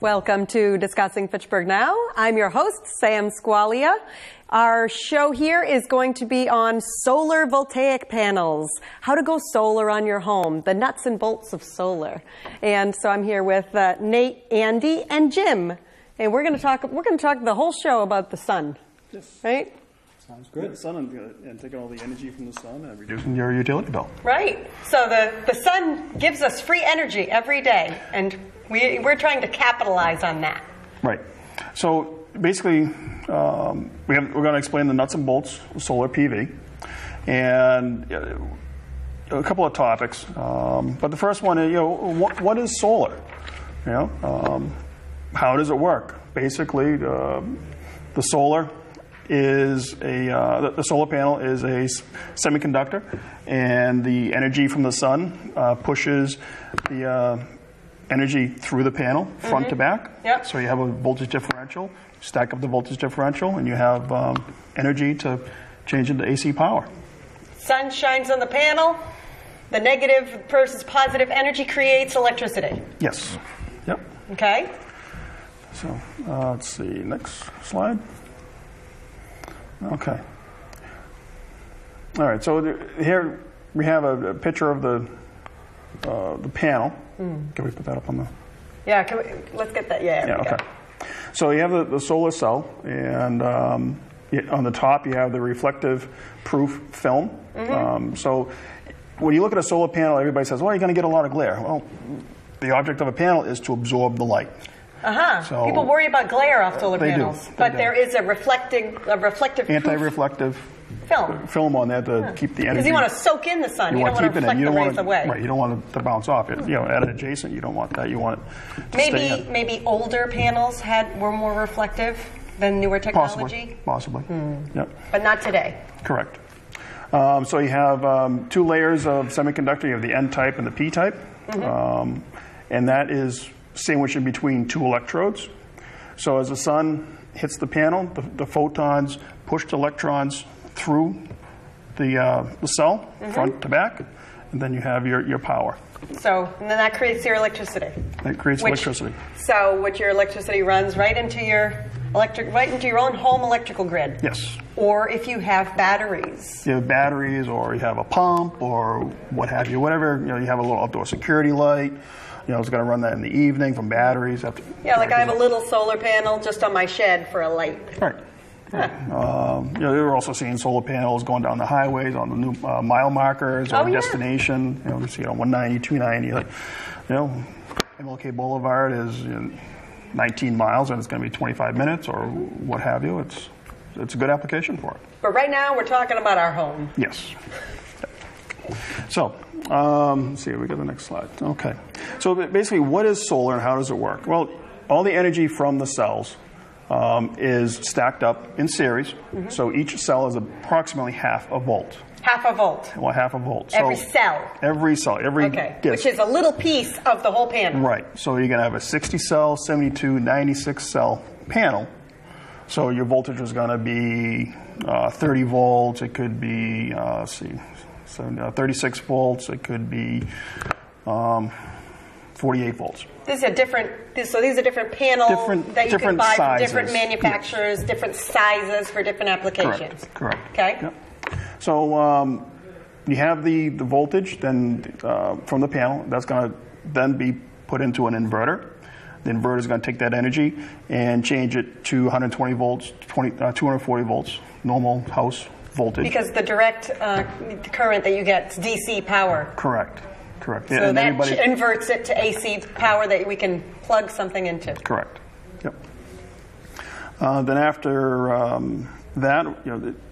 Welcome to Discussing Fitchburg Now. I'm your host, Sam Squalia. Our show here is going to be on solar voltaic panels, how to go solar on your home, the nuts and bolts of solar. And so I'm here with Nate, Andy, and Jim. And we're going to talk the whole show about the sun. Yes. Right? Sounds good. The sun and taking all the energy from the sun and reducing your utility bill. Right. So the sun gives us free energy every day, and we're trying to capitalize on that. Right. So basically, we're going to explain the nuts and bolts of solar PV, and a couple of topics. But the first one is, what is solar? How does it work? Basically, the solar panel is a semiconductor, and the energy from the sun pushes the energy through the panel, front to back. Yep. So you have a voltage differential, stack up the voltage differential, and you have energy to change into AC power. Sun shines on the panel. The negative versus positive energy creates electricity. Yes. Yep. Okay. So let's see, next slide. Okay. All right. So here we have a picture of the panel. Can we put that up on the? Yeah. Let's get that. Yeah. Okay. So you have the solar cell, and on the top you have the reflective proof film. So when you look at a solar panel, everybody says, "Well, you're going to get a lot of glare." Well, the object of a panel is to absorb the light. So people worry about glare off solar panels, but do. there is a reflective anti-reflective film on there to keep the energy. Because you want to soak in the sun. You don't want to reflect the rays away. Right. You don't want it to bounce off. At an adjacent, you don't want that. You want it to stay in. Maybe older panels were more reflective than newer technology. Possibly. Yep. But not today. Correct. So you have two layers of semiconductor. You have the N-type and the P-type, and that is sandwiched in between two electrodes. So as the sun hits the panel, the photons push the electrons through the cell, front to back, and then you have your power. So, and then that creates your electricity. That creates electricity. So, your electricity runs right into your own home electrical grid. Yes. Or if you have batteries. You have batteries, or you have a pump, or what have you. Whatever, you have a little outdoor security light. It's going to run that in the evening from batteries. Like I have a little solar panel just on my shed for a light. Right. We're also seeing solar panels going down the highways on the new mile markers or destination. We see it on 190, 290. MLK Boulevard is 19 miles and it's going to be 25 minutes or what have you. It's a good application for it. But right now we're talking about our home. Yes. So, let's see, we got the next slide. Okay. So basically, what is solar and how does it work? Well, all the energy from the cells is stacked up in series. So each cell is approximately half a volt. Half a volt? Well, half a volt. Every cell? Every cell, every disc. Which is a little piece of the whole panel. Right. So you're going to have a 60 cell, 72, 96 cell panel. So your voltage is going to be 30 volts. It could be, 36 volts. It could be 48 volts. These are different panels that you can buy from different manufacturers, different sizes for different applications. Correct. Okay. Yep. So you have the voltage then from the panel. That's going to then be put into an inverter. The inverter is going to take that energy and change it to 120 volts, 240 volts, normal house voltage. Because the direct current that you get is DC power. Correct. So that inverts it to AC power that we can plug something into. Correct. Yep. Then after that,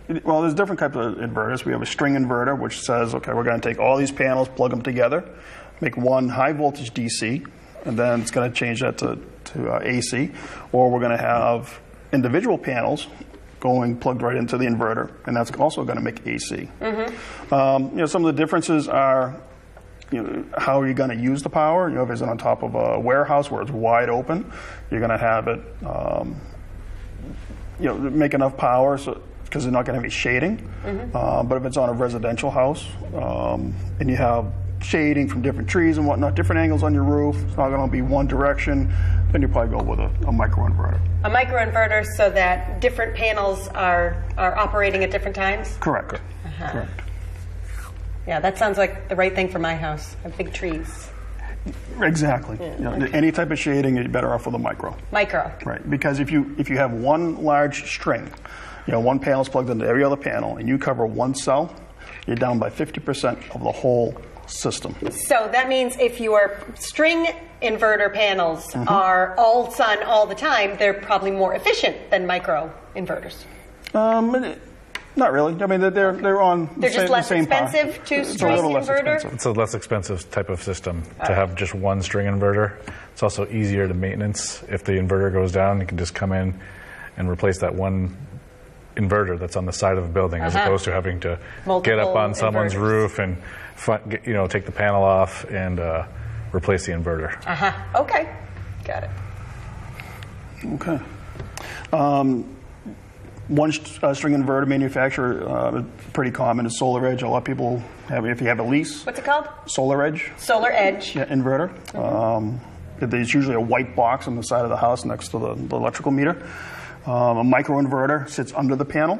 there's different types of inverters. We have a string inverter, which says, okay, we're going to take all these panels, plug them together, make one high voltage DC, and then it's going to change that to AC. Or we're going to have individual panels plugged right into the inverter, and that's also going to make AC. Some of the differences are how are you going to use the power? If it's on top of a warehouse where it's wide open, you're going to have it make enough power because they're not going to have any shading. But if it's on a residential house and you have shading from different trees and whatnot, different angles on your roof. It's not going to be one direction. Then you probably go with a microinverter. A microinverter so that different panels are operating at different times? Correct. Correct. Yeah, that sounds like the right thing for my house. I have big trees. Exactly. Yeah, okay. Any type of shading, you're better off with a micro. Micro. Right, because if you have one large string, one panel is plugged into every other panel, and you cover one cell, you're down by 50% of the whole system. So that means if your string inverter panels are all sun all the time, they're probably more efficient than micro inverters. Not really. I mean, they're on they're just less expensive to string inverter? It's a less expensive type of system to have just one string inverter. It's also easier to maintenance. If the inverter goes down, you can just come in and replace that one inverter that's on the side of the building, as opposed to having to get up on someone's roof and take the panel off and replace the inverter. Okay, got it. Okay. One string inverter manufacturer, pretty common, is SolarEdge. A lot of people have, if you have a lease. What's it called? SolarEdge. SolarEdge. Yeah, inverter. There's usually a white box on the side of the house next to the electrical meter. A microinverter sits under the panel,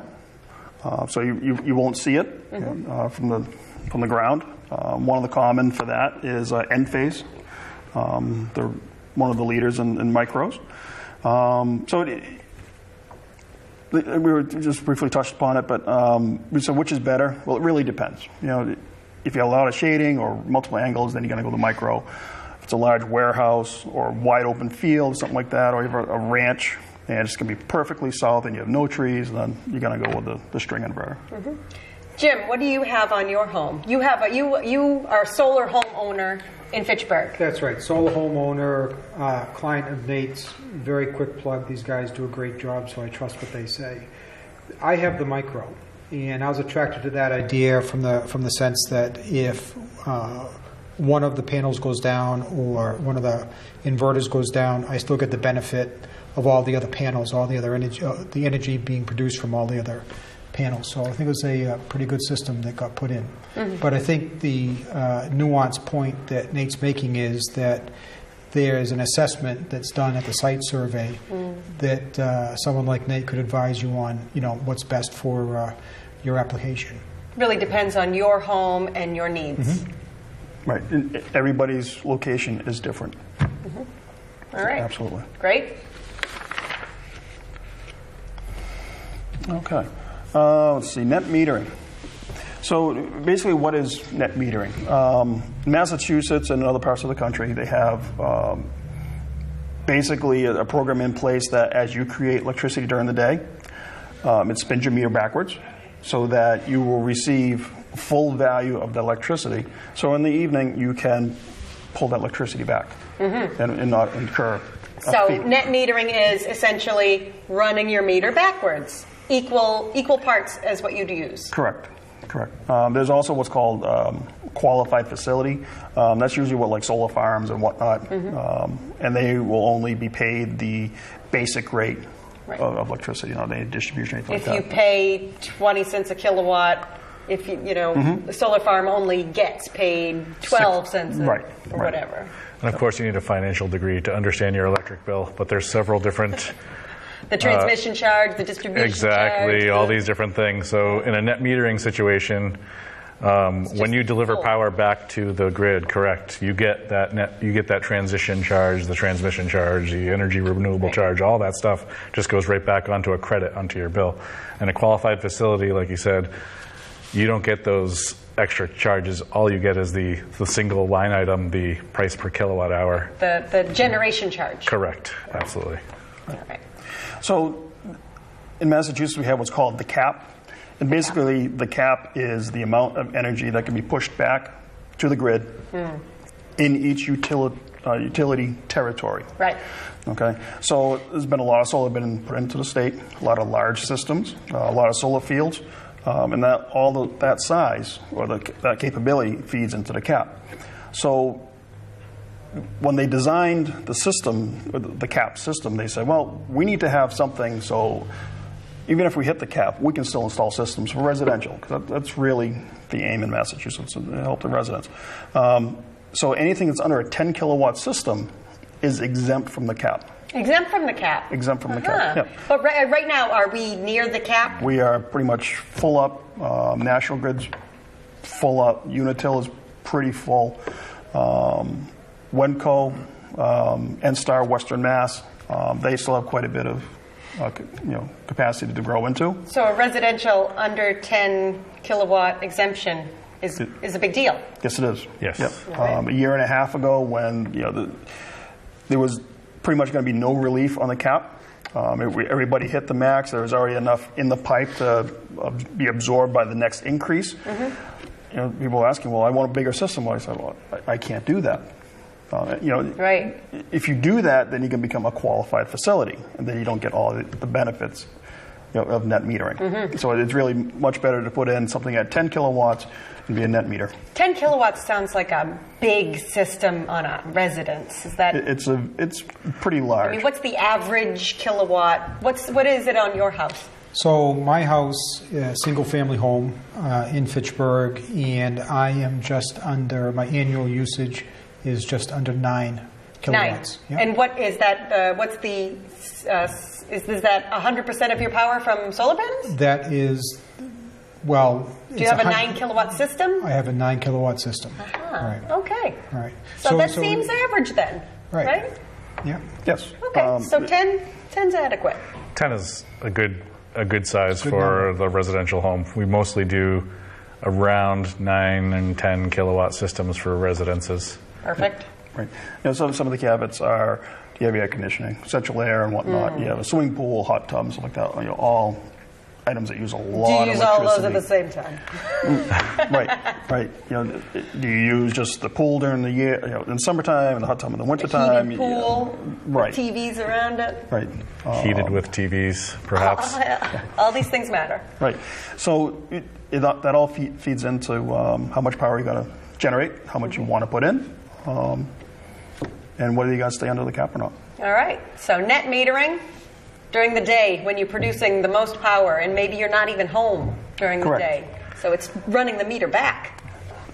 so you won't see it from the ground. One of the common for that is Enphase. They're one of the leaders in micros. We were just briefly touched upon it, but so which is better? Well, it really depends. If you have a lot of shading or multiple angles, then you're going to go the micro. If it's a large warehouse or wide open field, something like that, or you have a ranch, and it's going to be perfectly south and you have no trees, then you're going to go with the string inverter. Jim, what do you have on your home? You are a solar homeowner in Fitchburg. That's right. Solar homeowner, client of Nate's. Very quick plug. These guys do a great job, so I trust what they say. I have the micro, and I was attracted to that idea from the sense that if one of the panels goes down or one of the inverters goes down, I still get the benefit of all the other panels, all the other energy, the energy being produced from all the other panels. So I think it was a pretty good system that got put in. But I think the nuanced point that Nate's making is that there's an assessment that's done at the site survey that someone like Nate could advise you on, what's best for your application. Really depends on your home and your needs. Right. And everybody's location is different. All right. Absolutely. Great. Okay. Let's see, net metering. So basically, what is net metering? Massachusetts and other parts of the country, they have basically a program in place that as you create electricity during the day, it spins your meter backwards so that you will receive full value of the electricity. So in the evening, you can pull that electricity back and not incur a fee. Net metering is essentially running your meter backwards. Equal parts as what you'd use. Correct. There's also what's called qualified facility. That's usually what like solar farms and whatnot, and they will only be paid the basic rate of electricity, not any distribution, anything like that. If you pay 20 cents a kilowatt, if the solar farm only gets paid 12 cents or whatever. And of course, you need a financial degree to understand your electric bill, but there's several different. The transmission charge, the distribution charge. all these different things. So in a net metering situation, when you deliver power back to the grid, correct, you get that transition charge, the transmission charge, the energy renewable charge, all that stuff just goes right back onto a credit onto your bill. And a qualified facility, like you said, you don't get those extra charges. All you get is the single line item, the price per kilowatt hour. The generation charge. Correct, absolutely. All right. So in Massachusetts, we have what's called the cap. And basically, the cap is the amount of energy that can be pushed back to the grid in each utility territory. Right. Okay. So there's been a lot of solar been put into the state, a lot of large systems, a lot of solar fields, and that size or that capability feeds into the cap. So when they designed the system, the cap system, they said, well, we need to have something so even if we hit the cap, we can still install systems for residential, because that's really the aim in Massachusetts, to help the residents. So anything that's under a 10 kilowatt system is exempt from the cap. Exempt from the cap. Exempt from the cap, yeah. But right now, are we near the cap? We are pretty much full up. National Grid's full up. Unitil is pretty full. Wenco, NSTAR, Western Mass, they still have quite a bit of capacity to grow into. So a residential under 10 kilowatt exemption is a big deal. Yes, it is. Yes. Yep. Right. A year and a half ago, when there was pretty much going to be no relief on the cap. Everybody hit the max. There was already enough in the pipe to be absorbed by the next increase. People were asking, "Well, I want a bigger system." Well, I said, "Well, I can't do that." Right. If you do that, then you can become a qualified facility, and then you don't get all the benefits of net metering. So it's really much better to put in something at 10 kilowatts and be a net meter. 10 kilowatts sounds like a big system on a residence. Is that? It's pretty large. I mean, what's the average kilowatt? What is it on your house? So my house, single-family home in Fitchburg, and I am just under, my annual usage is just under 9 kilowatts. 9. Yep. And what is that? What's the? Is that 100% of your power from solar panels? That is, well. Do you have a 9 kilowatt system? I have a 9 kilowatt system. Right. Okay. All right. So that seems average then, right? Yeah. Yes. Okay. So 10's adequate. 10 is a good size for the residential home. We mostly do around 9 and 10 kilowatt systems for residences. Perfect. Right. Some of the cabinets are, you have air conditioning, central air and whatnot. You have a swimming pool, hot tub, stuff like that. All items that use a lot of electricity. Do you use all those at the same time? Right. Do you use just the pool during the year, in the summertime, and the hot tub in the wintertime? Heated pool, right. TVs around it. Right. Heated with TVs, perhaps. All these things matter. Right. So that all feeds into how much power you're going to generate, how much you want to put in, and whether you got to stay under the cap or not. All right. So net metering during the day when you're producing the most power, and maybe you're not even home during the day. So it's running the meter back.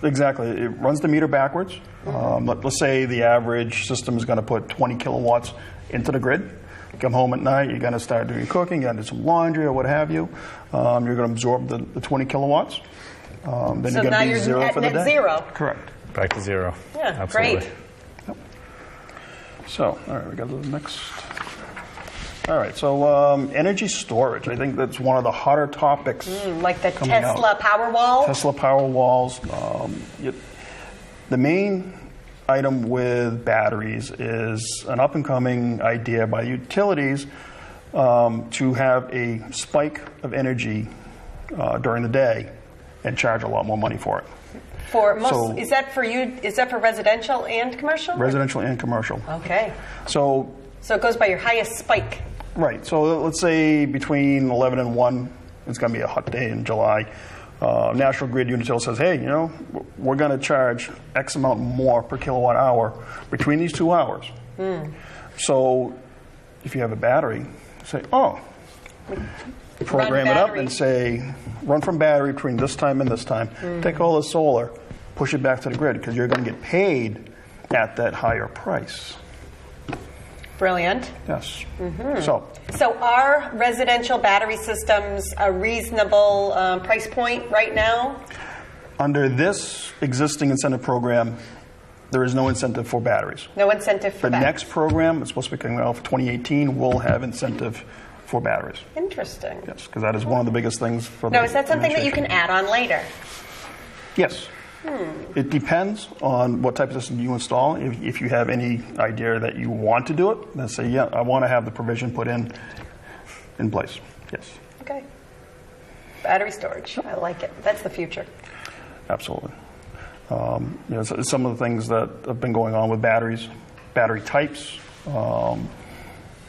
Exactly. It runs the meter backwards. Let's say the average system is going to put 20 kilowatts into the grid. You come home at night, you're going to start doing cooking, you're going to do some laundry or what have you. You're going to absorb the 20 kilowatts. Then so you're now going to be you're zero at for the net day. Zero. Correct. Back to zero. Yeah, absolutely. Great. Yep. So, all right, we got the next. All right, so energy storage. I think that's one of the hotter topics. Like the Tesla Powerwall? Tesla Powerwalls. The main item with batteries is an up-and-coming idea by utilities to have a spike of energy during the day and charge a lot more money for it. Is that for you? Is that for residential and commercial? Residential and commercial. Okay. So it goes by your highest spike. Right. So let's say between 11 and 1, it's going to be a hot day in July. National Grid Unitil says, hey, we're going to charge X amount more per kilowatt hour between these 2 hours. So if you have a battery, say, program it up and say, run from battery between this time and this time. Take all the solar, push it back to the grid, because you're going to get paid at that higher price. Brilliant. Yes. So are residential battery systems a reasonable price point right now? Under this existing incentive program, there is no incentive for batteries. No incentive for batteries. The next program, it's supposed to be coming out for 2018, will have incentive for batteries. Interesting. Yes, because that is one of the biggest things for the Now, is that something that you can add on later? Yes. It depends on what type of system you install. If you have any idea that you want to do it, then say, yeah, I want to have the provision put in place. Yes. Okay. Battery storage. I like it. That's the future. Absolutely. Some of the things that have been going on with batteries, battery types.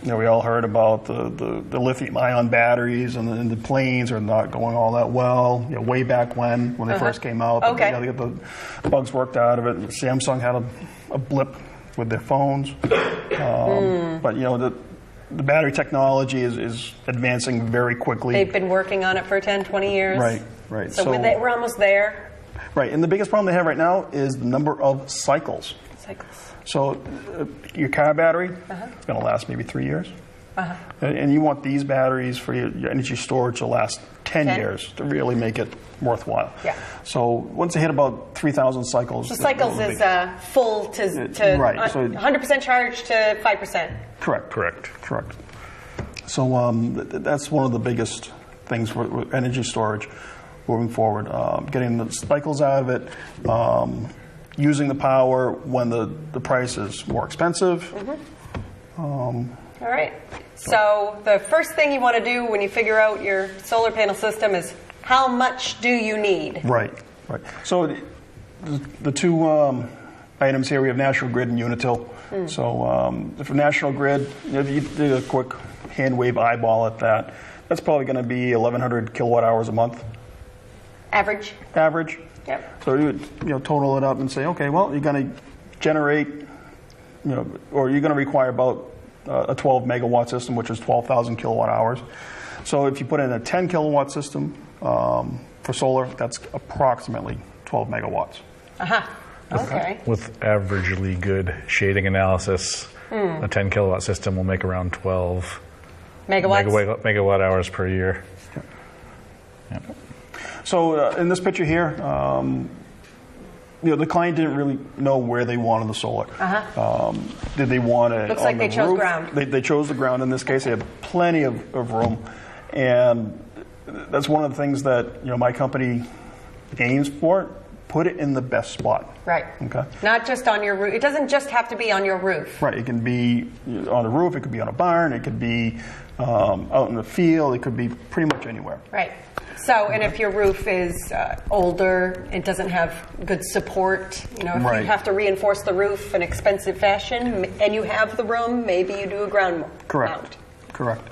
We all heard about the lithium-ion batteries, and the planes are not going all that well. Way back when they first came out, okay. They got the bugs worked out of it. Samsung had a blip with their phones, but the battery technology is advancing very quickly. They've been working on it for 10, 20 years. Right. So we're almost there. Right, and the biggest problem they have right now is the number of cycles. So your car battery, it's going to last maybe 3 years. And you want these batteries for your energy storage to last 10 years to really make it worthwhile. Yeah. So once they hit about 3,000 cycles... So cycles is full to right, so 100% charge to 5%. Correct. So that's one of the biggest things for energy storage moving forward. Getting the cycles out of it, using the power when the price is more expensive. All right. So the first thing you want to do when you figure out your solar panel system is how much do you need? Right. So the two items here, we have National Grid and Unitil. So for National Grid, if you did a quick hand wave eyeball at that, that's probably going to be 1,100 kilowatt hours a month. Average. Yep. So you would total it up and say, okay, well, you're going to generate, or you're going to require about a 12 megawatt system, which is 12,000 kilowatt hours. So if you put in a 10 kilowatt system for solar, that's approximately 12 megawatts. Okay. With averagely good shading analysis, a 10 kilowatt system will make around 12 megawatt hours per year. Yeah. So in this picture here, the client didn't really know where they wanted the solar. Did they want it Looks on like the they chose roof? ground. They chose the ground in this case. They had plenty of room. And that's one of the things that my company aims for. Put it in the best spot. Right. Okay. Not just on your roof. It doesn't just have to be on your roof. Right. It can be on the roof. It could be on a barn. It could be out in the field. It could be pretty much anywhere. Right. So, and if your roof is older, it doesn't have good support, if you have to reinforce the roof in expensive fashion, and you have the room, maybe you do a ground mount. Correct.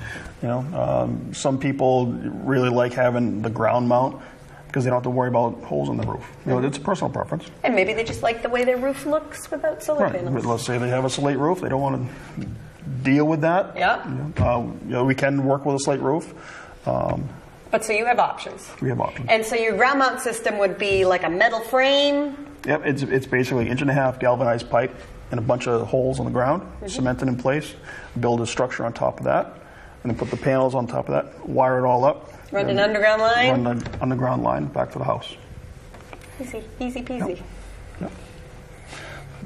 Some people really like having the ground mount because they don't have to worry about holes in the roof. It's a personal preference. And maybe they just like the way their roof looks without solar panels. Let's say they have a slate roof. They don't want to deal with that. Yeah. We can work with a slate roof. But so you have options. We have options. And so your ground mount system would be like a metal frame? Yep, it's basically 1.5 inch galvanized pipe and a bunch of holes on the ground, cemented in place, build a structure on top of that, and then put the panels on top of that, wire it all up. Run an underground line? Run the underground line back to the house. Easy peasy. Yep.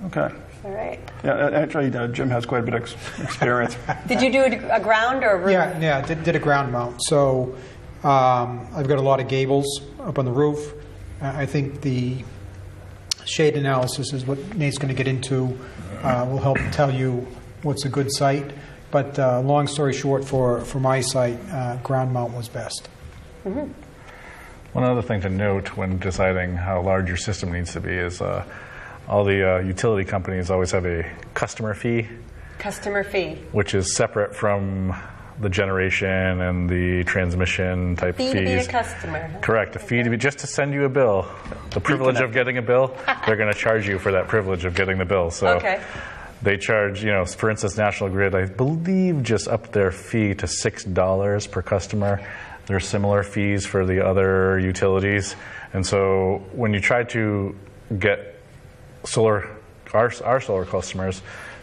Okay. All right. Yeah, actually, Jim has quite a bit of experience. Did you do a ground or a roof? Yeah, did a ground mount. So I've got a lot of gables up on the roof. I think the shade analysis is what Nate's going to get into. Will help tell you what's a good site. But long story short, for my site, ground mount was best. One other thing to note when deciding how large your system needs to be is all the utility companies always have a customer fee. Customer fee. Which is separate from the generation and the transmission type fees. Fee to be a customer. Correct. A fee to be just to send you a bill. The privilege of getting a bill, they're going to charge you for that privilege of getting the bill. So they charge, for instance, National Grid, I believe, just upped their fee to $6 per customer. There are similar fees for the other utilities. And so when you try to get our solar customers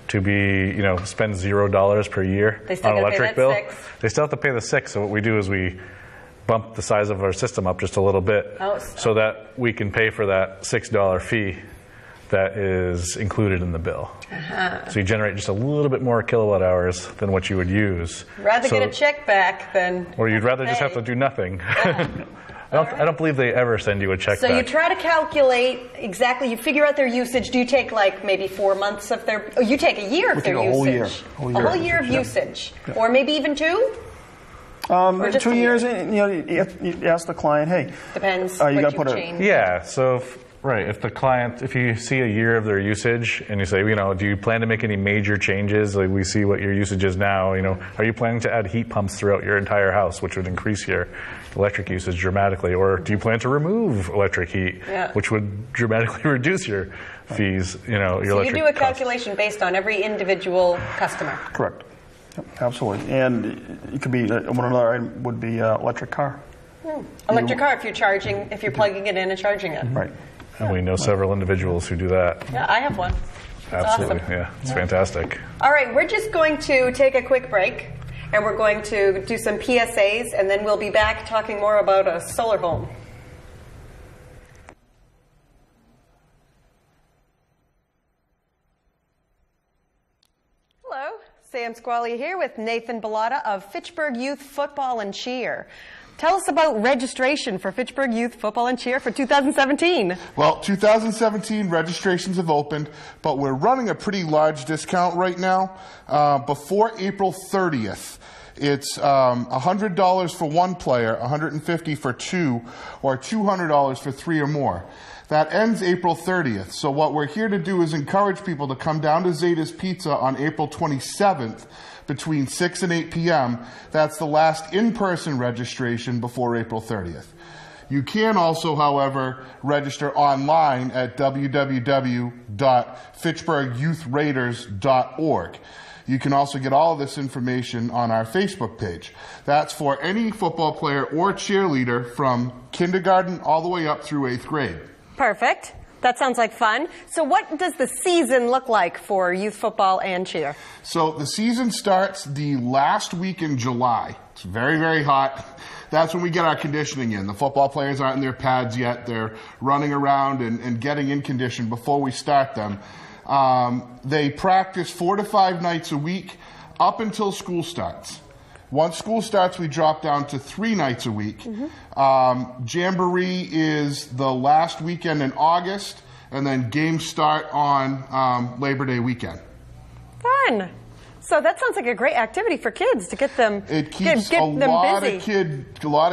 to be, spend $0 per year on electric bill, they still have to pay the $6. So what we do is we bump the size of our system up just a little bit so that we can pay for that $6 fee that is included in the bill. So you generate just a little bit more kilowatt hours than what you would use. Rather get a check back than... Or you'd rather just have to do nothing. I don't believe they ever send you a check back. So you try to calculate exactly, you figure out their usage. Do you take maybe 4 months of their... Oh, you take a year of their usage. A whole year of usage. Yep. Or maybe even 2? 2 years, you ask the client, hey... Depends you what you change. Yeah, so... if you see a year of their usage and you say, do you plan to make any major changes? Like we see what your usage is now, are you planning to add heat pumps throughout your entire house, which would increase your electric usage dramatically? Or do you plan to remove electric heat, which would dramatically reduce your fees, your electric So you do a calculation based on every individual customer. Correct. Yep, absolutely. And it could be, one other item would be electric car. Electric car if you're plugging it in and charging it. Right. And we know several individuals who do that. Yeah, I have one. Absolutely, awesome. yeah, it's fantastic. All right, we're just going to take a quick break, and we're going to do some PSAs, and then we'll be back talking more about a solar home. Hello, Sam Squalia here with Nathan Bellotta of Fitchburg Youth Football and Cheer. Tell us about registration for Fitchburg Youth Football and Cheer for 2017. Well, 2017 registrations have opened, but we're running a pretty large discount right now. Before April 30th, it's $100 for one player, $150 for two, or $200 for three or more. That ends April 30th. So what we're here to do is encourage people to come down to Zeta's Pizza on April 27th between 6 and 8 p.m. That's the last in-person registration before April 30th. You can also, however, register online at www.fitchburgyouthraiders.org. You can also get all of this information on our Facebook page. That's for any football player or cheerleader from kindergarten all the way up through 8th grade. Perfect. That sounds like fun. So what does the season look like for youth football and cheer? So the season starts the last week in July. It's very, very hot. That's when we get our conditioning in. The football players aren't in their pads yet. They're running around and getting in condition before we start them. They practice 4 to 5 nights a week up until school starts. Once school starts, we drop down to 3 nights a week. Jamboree is the last weekend in August, and then games start on Labor Day weekend. Fun. So that sounds like a great activity for kids to get them It keeps get a lot busy. of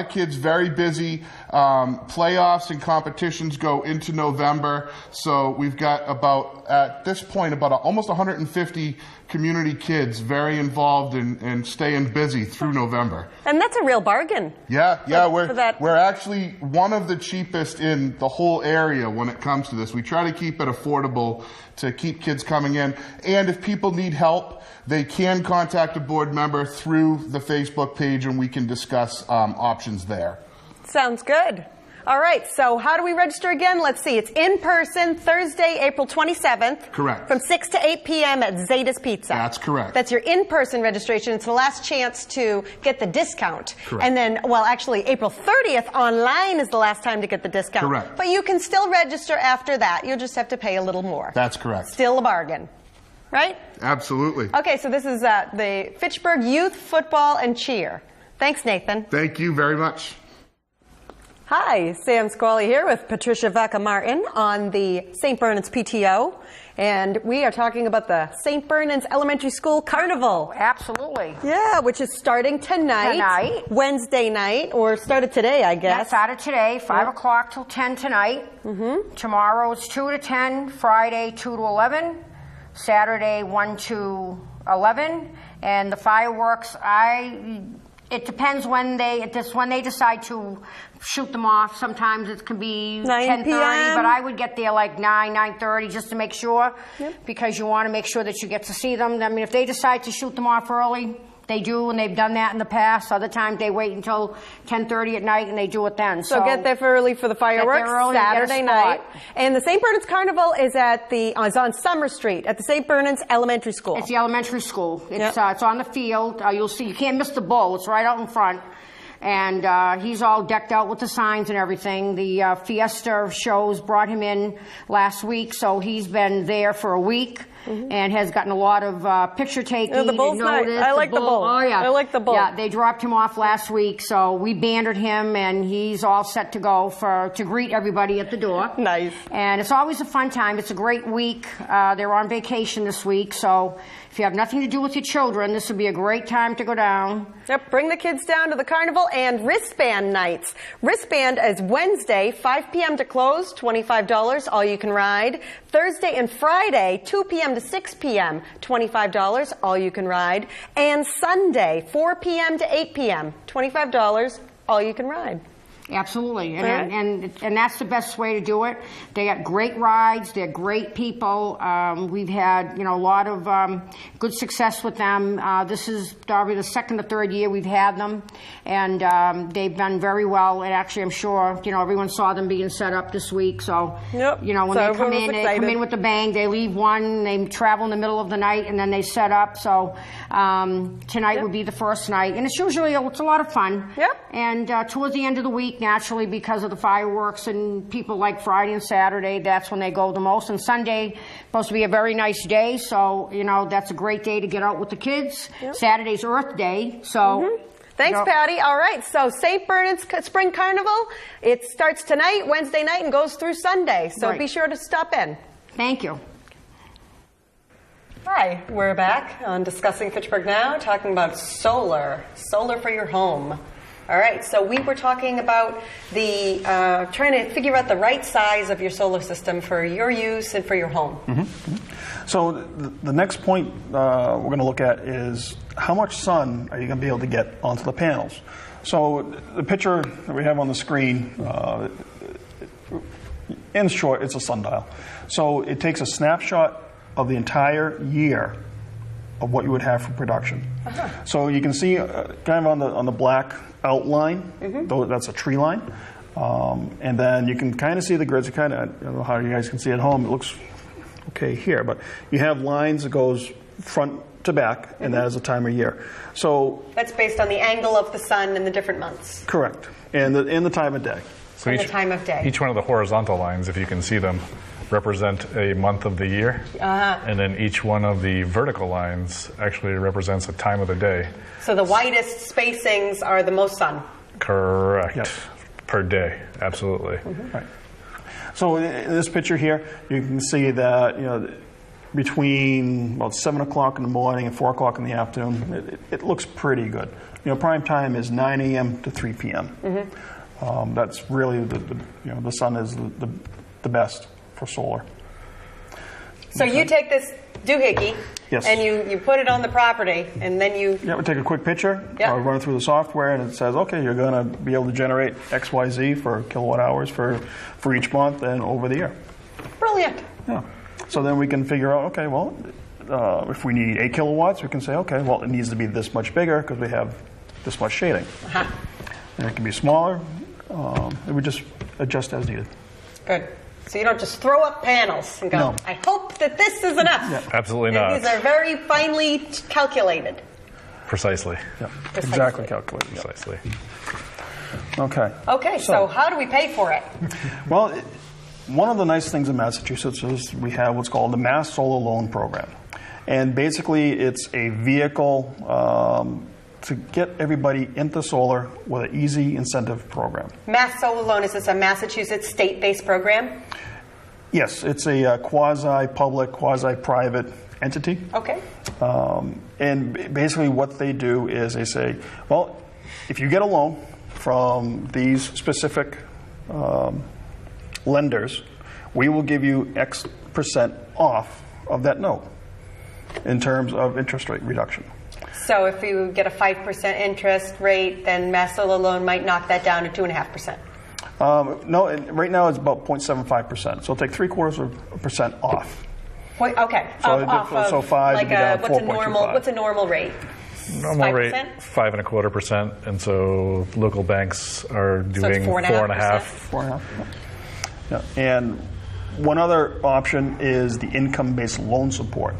kids very busy. Playoffs and competitions go into November, so we've got about, at this point, about almost 150 community kids very involved and staying busy through November. And that's a real bargain. Yeah, for that. we're actually one of the cheapest in the whole area when it comes to this. We try to keep it affordable to keep kids coming in. And if people need help, they can contact a board member through the Facebook page, and we can discuss options there. Sounds good. All right, so how do we register again? Let's see. It's in person Thursday, April 27th. Correct. From 6 to 8 p.m. at Zeta's Pizza. That's correct. That's your in-person registration. It's the last chance to get the discount. Correct. And then, well, actually, April 30th online is the last time to get the discount. Correct. But you can still register after that. You'll just have to pay a little more. That's correct. Still a bargain. Right? Absolutely. Okay, so this is the Fitchburg Youth Football and Cheer. Thanks, Nathan. Thank you very much. Hi, Sam Squalia here with Patricia Vaca-Martin on the St. Bernard's PTO. And we are talking about the St. Bernard's Elementary School Carnival. Absolutely. Yeah, which is starting tonight. Wednesday night, or started today, I guess. That started today, 5 o'clock till 10 tonight. Tomorrow it's 2 to 10, Friday 2 to 11, Saturday 1 to 11. And the fireworks, it depends when they decide to shoot them off. Sometimes it can be 10:30, but I would get there like 9:30 just to make sure, because you want to make sure that you get to see them. I mean, if they decide to shoot them off early, they do, and they've done that in the past. Other times they wait until 10:30 at night and they do it then. So get there early for the fireworks. Get there early, Saturday night. And the St. Bernard's Carnival is is on Summer Street at the St. Bernard's Elementary School. It's the elementary school. It's on the field. You'll see. You can't miss the bull. It's right out in front. And he's all decked out with the signs and everything. The Fiesta shows brought him in last week, so he's been there for a week and has gotten a lot of picture taking. The bull's nice. I like the bull. Oh, yeah. I like the bull. Yeah, they dropped him off last week, so we bandered him, and he's all set to go to greet everybody at the door. Nice. And it's always a fun time. It's a great week. They're on vacation this week, so if you have nothing to do with your children, this would be a great time to go down. Yep, bring the kids down to the carnival. And wristband nights. Wristband is Wednesday, 5 p.m. to close, $25, all you can ride. Thursday and Friday, 2 p.m. to 6 p.m., $25, all you can ride. And Sunday, 4 p.m. to 8 p.m., $25, all you can ride. Absolutely, and that's the best way to do it. They got great rides. They're great people. We've had a lot of good success with them. This is probably the second or third year we've had them, and they've done very well. And actually, I'm sure everyone saw them being set up this week. So Yep. when So they come everyone was in, they excited. come in with a bang. They leave one. They travel in the middle of the night, and then they set up. So tonight would be the first night, and it's usually it's a lot of fun. Yep. And towards the end of the week, naturally, because of the fireworks and people like Friday and Saturday, that's when they go the most. And Sunday, supposed to be a very nice day, so that's a great day to get out with the kids. Yep. Saturday's Earth Day, so. Thanks, Patty. All right, so St. Bernard's Spring Carnival, it starts tonight, Wednesday night, and goes through Sunday. So Right. be sure to stop in. Thank you. Hi, we're back on Discussing Fitchburg Now, talking about solar for your home. All right, so we were talking about the trying to figure out the right size of your solar system for your use and for your home. So the next point we're going to look at is how much sun are you going to be able to get onto the panels. So the picture that we have on the screen, in short, it's a sundial. So it takes a snapshot of the entire year of what you would have for production. So you can see kind of on the black outline, though that's a tree line. And then you can kind of see the grids. I don't know how you guys can see at home. It looks okay here, but you have lines that goes front to back, and that is the time of year. So That's based on the angle of the sun in the different months. correct, and the time of day. So And the time of day. Each one of the horizontal lines, if you can see them, represent a month of the year. And then each one of the vertical lines actually represents a time of the day. So the widest spacings are the most sun. Correct. Yep. Per day, absolutely. Right. So in this picture here, you can see that between about 7 o'clock in the morning and 4 o'clock in the afternoon, it looks pretty good. Prime time is 9 a.m. to 3 p.m. That's really the sun is the best for solar. So you take this doohickey Yes. and you put it on the property, and then you Yeah, we take a quick picture, Yep. run it through the software, and it says, okay, you're going to be able to generate XYZ for kilowatt hours for each month and over the year. brilliant. Yeah. So then we can figure out, okay, well, if we need 8 kilowatts, we can say, okay, well, it needs to be this much bigger because we have this much shading. And it can be smaller. It would just adjust as needed. Good. So you don't just throw up panels and go, No. I hope that this is enough. Absolutely And not. these are very finely calculated. Precisely. Yeah, Precisely. exactly calculated. Yeah. Precisely. Okay. Okay, so how do we pay for it? Well, one of the nice things in Massachusetts is we have what's called the Mass Solar Loan Program. And basically, it's a vehicle to get everybody into solar with an easy incentive program. Mass Solar Loan, is this a Massachusetts state-based program? Yes, it's a quasi-public, quasi-private entity. Okay. And basically what they do is they say, well, if you get a loan from these specific lenders, we will give you X percent off of that note in terms of interest rate reduction. So if you get a 5% interest rate, then Mass Solar Loan might knock that down to 2.5%. No, right now it's about 0.75%. So it'll take 0.75% off. Okay. So off of so 5 like would be down what's a 4.25. normal rate? Normal 5%? rate 5.25%, and so local banks are doing 4.5%? 4.5%. 4.5. Yeah. And one other option is the income-based loan support.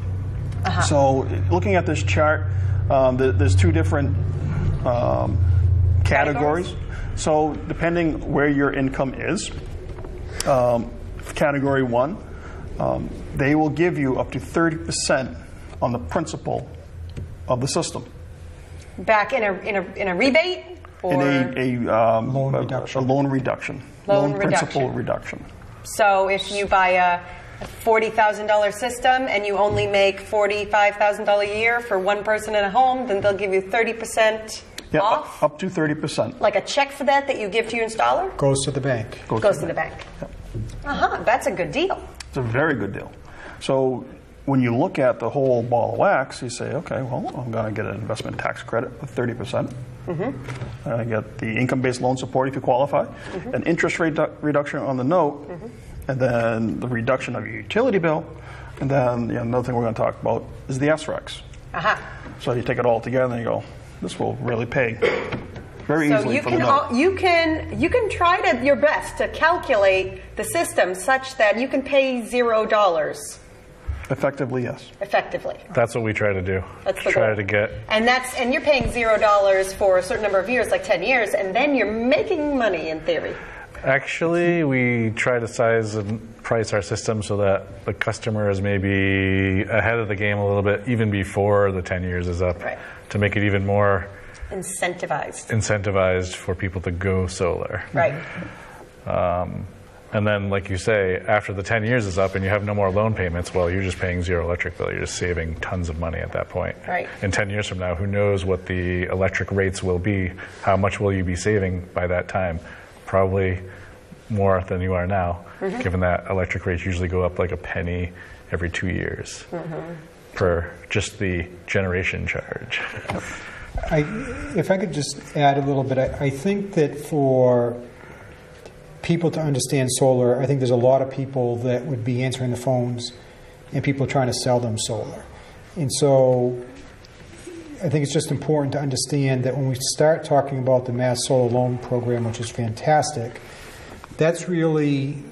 So looking at this chart, there's 2 different categories. So depending where your income is, category 1, they will give you up to 30% on the principal of the system. Back in a rebate? Or In a Loan reduction. A loan reduction. Loan principal reduction. reduction. So if you buy a $40,000 system and you only make $45,000 a year for one person in a home, then they'll give you 30% Yeah, off? up to 30%. Like a check for that you give to your installer? Goes to the bank. Goes to the bank. That's a good deal. It's a very good deal. So when you look at the whole ball of wax, you say, okay, well, I'm going to get an investment tax credit of 30%. You get the income-based loan support if you qualify, an interest rate reduction on the note, and then the reduction of your utility bill, and then another thing we're going to talk about is the SRECs. So you take it all together and you go, this will really pay very easily for the note. You can try your best to calculate the system such that you can pay $0. Effectively, yes. Effectively. That's what we try to do. That's the try goal. to get. And you're paying $0 for a certain number of years, like 10 years, and then you're making money in theory. Actually, we try to size and price our system so that the customer is maybe ahead of the game a little bit, even before the 10 years is up, Right. to make it even more incentivized for people to go solar. Right. And then, like you say, after the 10 years is up and you have no more loan payments, well, you're just paying zero electric bill. You're just saving tons of money at that point. Right. And 10 years from now, who knows what the electric rates will be? How much will you be saving by that time? Probably more than you are now, given that electric rates usually go up like a penny every 2 years per just the generation charge. If I could just add a little bit, I think that for people to understand solar, I think there's a lot of people that would be answering the phones and people trying to sell them solar. And so I think it's just important to understand that when we start talking about the Mass Solar Loan Program, which is fantastic, that's really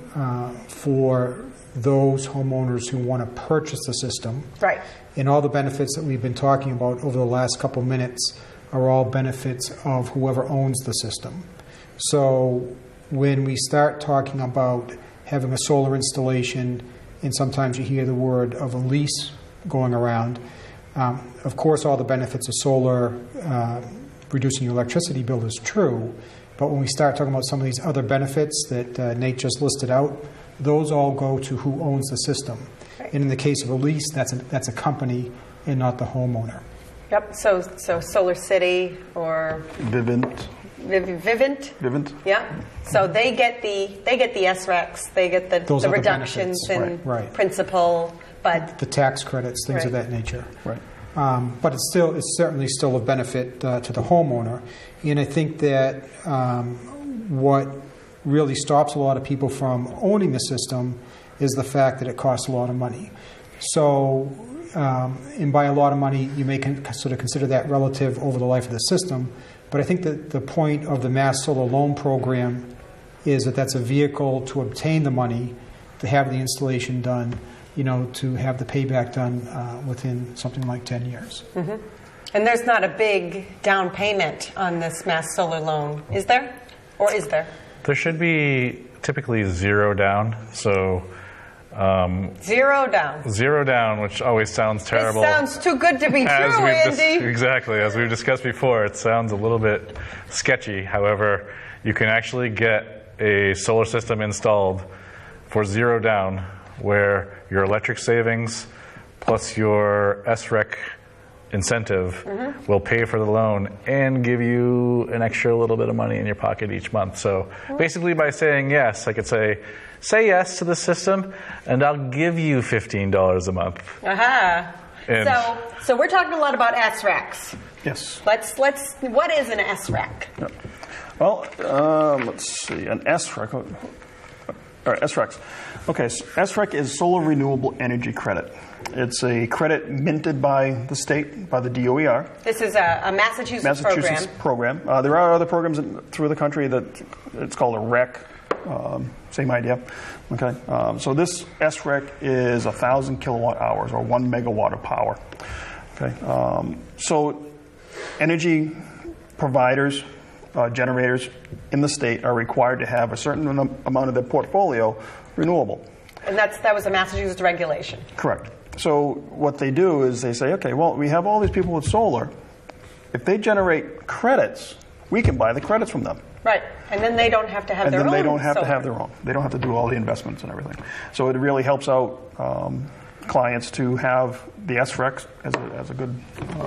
for those homeowners who want to purchase the system. Right. And all the benefits that we've been talking about over the last couple minutes are all benefits of whoever owns the system. So when we start talking about having a solar installation, and sometimes you hear the word of a lease going around, of course all the benefits of solar, reducing your electricity bill is true, but when we start talking about some of these other benefits that Nate just listed out, those all go to who owns the system. Right. And in the case of a lease, that's a company and not the homeowner. Yep. So Solar City or Vivint. Vivint. Yeah. So they get the SRECs, they get Those the are the reductions benefits. in Right. principal, but The tax credits, things of Right. that nature. Right. But it's certainly still a benefit to the homeowner. And I think that what really stops a lot of people from owning the system is the fact that it costs a lot of money. So, and by a lot of money, you may sort of consider that relative over the life of the system. But I think that the point of the Mass Solar Loan Program is that that's a vehicle to obtain the money, to have the installation done, to have the payback done within something like 10 years. and there's not a big down payment on this Mass Solar loan, is there? Or is there? There should be typically zero down. So Zero down. which always sounds terrible. It sounds too good to be true, Andy. Exactly. As we've discussed before, it sounds a little bit sketchy. However, you can actually get a solar system installed for zero down, where your electric savings plus your SREC incentive will pay for the loan and give you an extra little bit of money in your pocket each month. So basically by saying yes, I could say yes to the system and I'll give you $15 a month. And So we're talking a lot about SRECs. Yes. Let's what is an SREC? Well, let's see. An SREC. All right, SRECs. Okay, so SREC is Solar Renewable Energy Credit. It's a credit minted by the state, by the DOER. This is a Massachusetts program. There are other programs through the country that it's called a REC. Same idea. Okay. So this SREC is 1,000 kilowatt hours or 1 megawatt of power. Okay. So energy providers, generators in the state are required to have a certain amount of their portfolio renewable. And that was a Massachusetts regulation. Correct. So what they do is they say, okay, well, we have all these people with solar. If they generate credits, we can buy the credits from them. Right. And then they don't have to have their own. And then they don't have solar. to have their own. They don't have to do all the investments and everything. So it really helps out clients to have the SRECs as a good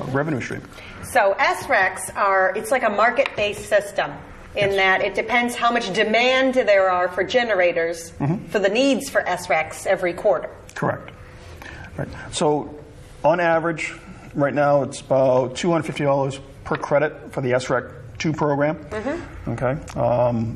revenue stream. So SRECs it's like a market-based system in that it depends how much demand there are for generators for the needs for SRECs every quarter. Correct. Right. So on average, right now it's about $250 per credit for the SREC 2 program. Okay.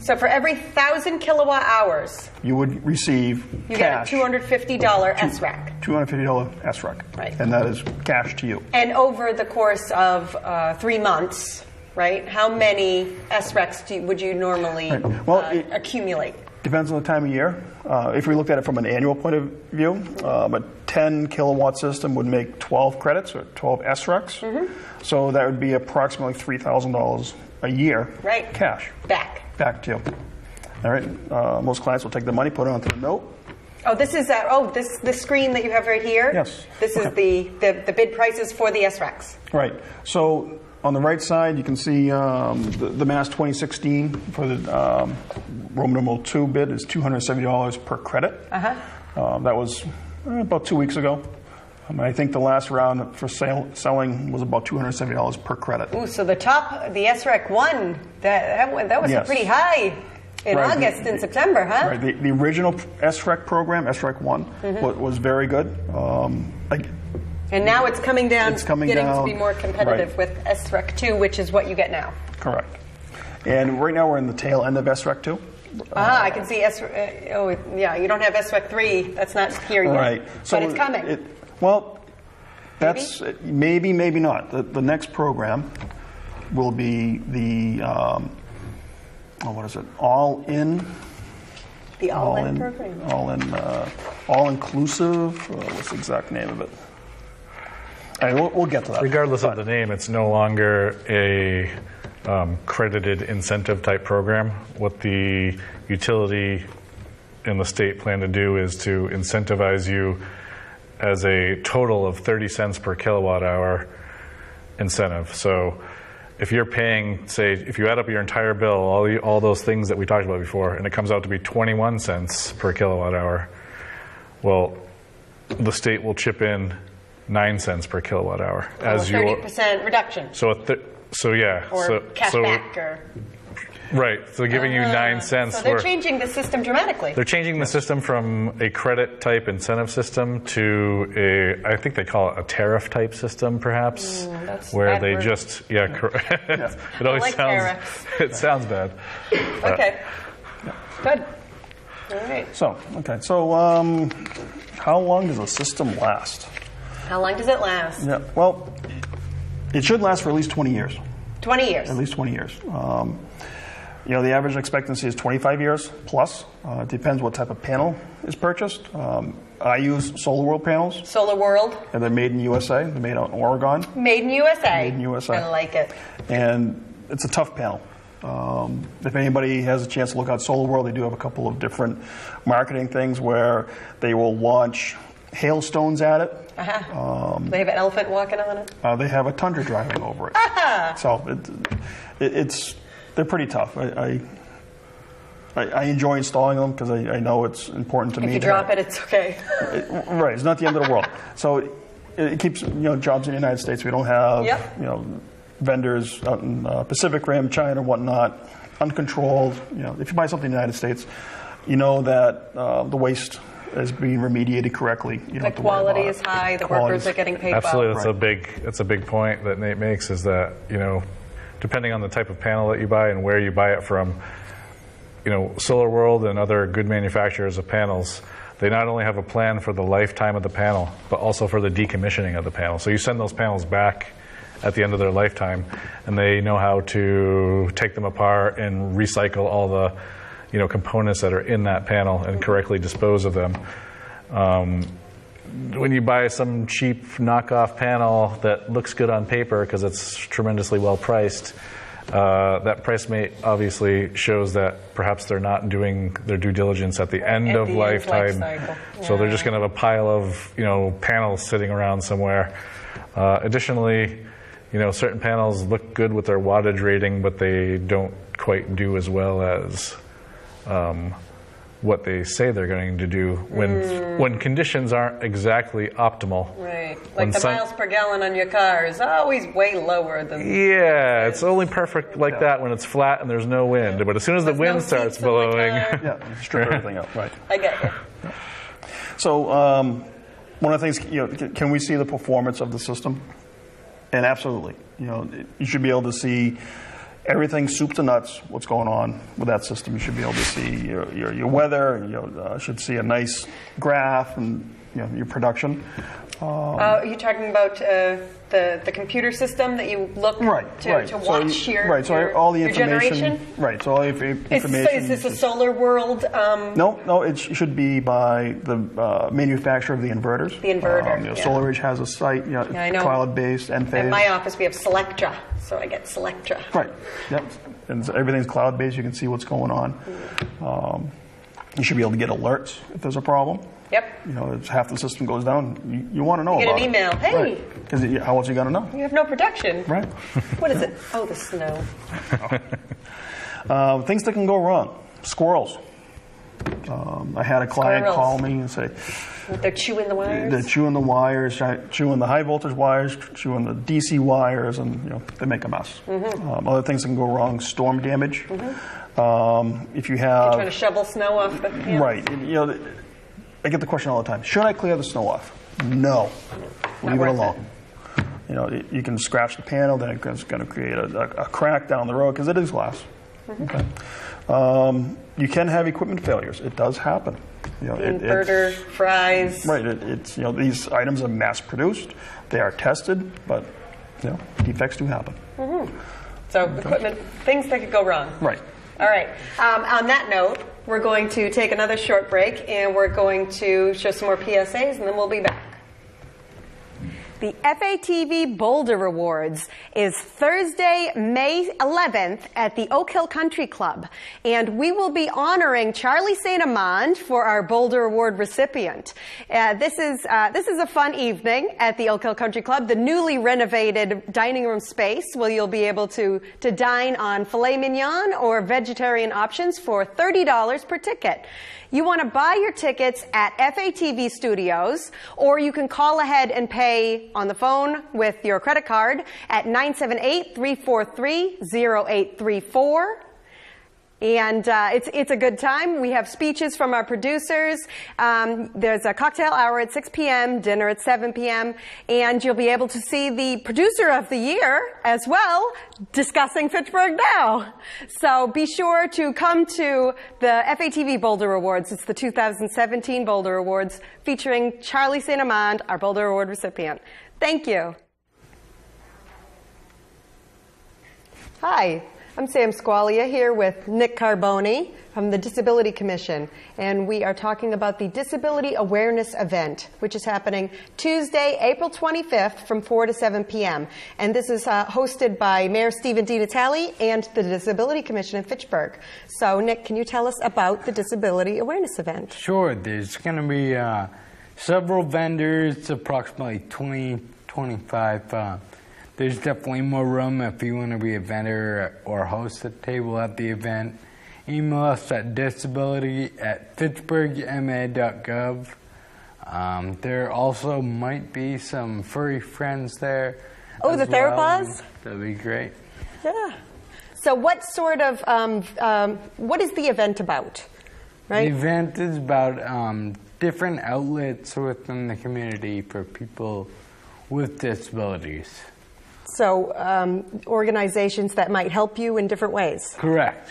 So for every 1,000 kilowatt hours, You would receive you cash. get a $250 SREC. $250 SREC. Right. And that is cash to you. And over the course of 3 months, right, how many SRECs would you normally Right. Well, accumulate? Depends on the time of year. If we looked at it from an annual point of view, a 10 kilowatt system would make 12 credits or 12 SRECs. So that would be approximately $3,000 a year. Right. Cash. Back. Back to you. All right. Most clients will take the money, put it onto the note. Oh, this is the screen that you have right here? Yes. This is the bid prices for the SRECs. Right. So on the right side, you can see the Mass 2016 for the Roman numeral 2 bid is $270 per credit. That was about 2 weeks ago. I think the last round for selling was about $270 per credit. Ooh, so the SREC 1, that was Yes. pretty high in Right. August and September, huh? Right. The original SREC program, SREC 1, was very good. And now it's coming down, It's coming getting down, to be more competitive right. with SREC 2, which is what you get now. Correct. And right now we're in the tail end of SREC 2. I can see you don't have SREC 3. That's not here yet. Right. But it's coming. That's maybe not. The next program will be the what is it? All-in. The all-in program. All-inclusive. What's the exact name of it? All right, we'll get to that. Regardless of the name, it's no longer a credited incentive type program. What the utility and the state plan to do is to incentivize you as a total of 30 cents per kilowatt hour incentive. So if you're paying, say, if you add up your entire bill, all those things that we talked about before, and it comes out to be 21 cents per kilowatt hour, well, the state will chip in 9 cents per kilowatt hour as a 30% reduction. So yeah. Or cash back. Right. So giving you 9 cents. So they're changing the system dramatically. They're changing the system from a credit type incentive system to I think they call it a tariff type system, perhaps, where they just correct. It always sounds bad. Okay. Good. All right. So how long does a system last? How long does it last? Yeah. Well, it should last for at least 20 years. 20 years. At least 20 years. The average expectancy is 25 years plus. It depends what type of panel is purchased. I use SolarWorld panels. SolarWorld. And they're made in USA. They're made out in Oregon. Made in USA. Made in USA. I like it. And it's a tough panel. If anybody has a chance to look out SolarWorld, they do have a couple of different marketing things where they will launch hailstones at it. They have an elephant walking on it? They have a tundra driving over it. So they're pretty tough. I enjoy installing them because I know it's important to me. If you drop it, it's okay. Right, it's not the end of the world. So it keeps jobs in the United States. We don't have vendors out in Pacific Rim, China, whatnot, uncontrolled. If you buy something in the United States, you know that the waste is being remediated correctly. You don't have to worry about it. The quality is high. The workers are getting paid well. Absolutely, that's a big point that Nate makes. Is that depending on the type of panel that you buy and where you buy it from, SolarWorld and other good manufacturers of panels, they not only have a plan for the lifetime of the panel, but also for the decommissioning of the panel. So you send those panels back at the end of their lifetime, and they know how to take them apart and recycle all the components that are in that panel and correctly dispose of them. When you buy some cheap knockoff panel that looks good on paper because it's tremendously well priced, that price mate obviously shows that perhaps they're not doing their due diligence at the end of lifetime. So they're just going to have a pile of panels sitting around somewhere. Additionally, certain panels look good with their wattage rating, but they don't quite do as well as what they say they're going to do when conditions aren't exactly optimal. Right. Like the miles per gallon on your car is always way lower than... Yeah, it's only perfect like that when it's flat and there's no wind. But as soon as the wind starts blowing... strip everything up, right. I get you. So one of the things, can we see the performance of the system? And absolutely, you should be able to see everything soup to nuts, what's going on with that system. You should be able to see your weather, should see a nice graph and your production. Are you talking about the computer system that you look to watch all the information. Generation? Right, so all the information. Is this a Solar World? No, it should be by the manufacturer of the inverters. The inverter. SolarEdge has a site, I know. cloud-based, Enphase. In my office, we have Selectra, so I get Selectra. Right, yep. And so everything's cloud-based. You can see what's going on. You should be able to get alerts if there's a problem. Yep. If half the system goes down, you want to know you about it. get an email. Hey. Because how else are you going to know? You have no protection. Right. What is it? Oh, the snow. Things that can go wrong. Squirrels. I had a client call me and say... They're chewing the wires? They're chewing the wires, chewing the high voltage wires, chewing the DC wires, and they make a mess. Mm-hmm. Other things that can go wrong, storm damage. Mm-hmm. If you have... You're trying to shovel snow off the... Yeah. Right. I get the question all the time. Should I clear the snow off? No. Leave it alone. You can scratch the panel, then it's going to create a crack down the road because it is glass. Mm-hmm. Okay. You can have equipment failures. It does happen. Inverter fries. Right. These items are mass produced. They are tested, but defects do happen. Mm-hmm. So equipment, things that could go wrong. Right. All right. On that note, we're going to take another short break, and we're going to show some more PSAs, and then we'll be back. The FATV Boulder Awards is Thursday, May 11th at the Oak Hill Country Club, and we will be honoring Charlie St. Amand for our Boulder Award recipient. This is a fun evening at the Oak Hill Country Club, the newly renovated dining room space where you'll be able to dine on filet mignon or vegetarian options for $30 per ticket. You want to buy your tickets at FATV Studios, or you can call ahead and pay on the phone with your credit card at 978-343-0834. And it's a good time. We have speeches from our producers. There's a cocktail hour at 6 p.m., dinner at 7 p.m., and you'll be able to see the producer of the year as well discussing Fitchburg Now. So be sure to come to the FATV Boulder Awards. It's the 2017 Boulder Awards featuring Charlie St. Amand, our Boulder Award recipient. Thank you. Hi. I'm Sam Squalia here with Nick Carboni from the Disability Commission, and we are talking about the Disability Awareness Event, which is happening Tuesday, April 25th from 4 to 7 p.m. And this is hosted by Mayor Stephen DiNatale and the Disability Commission in Fitchburg. So, Nick, can you tell us about the Disability Awareness Event? Sure. There's going to be several vendors, approximately 20, 25 There's definitely more room if you want to be a vendor or host a table at the event. Email us at disability@fitchburgma.gov. There also might be some furry friends there. Oh, the Therapods? That'd be great. Yeah. So what sort of, what is the event about? Right? The event is about different outlets within the community for people with disabilities. So organizations that might help you in different ways. Correct.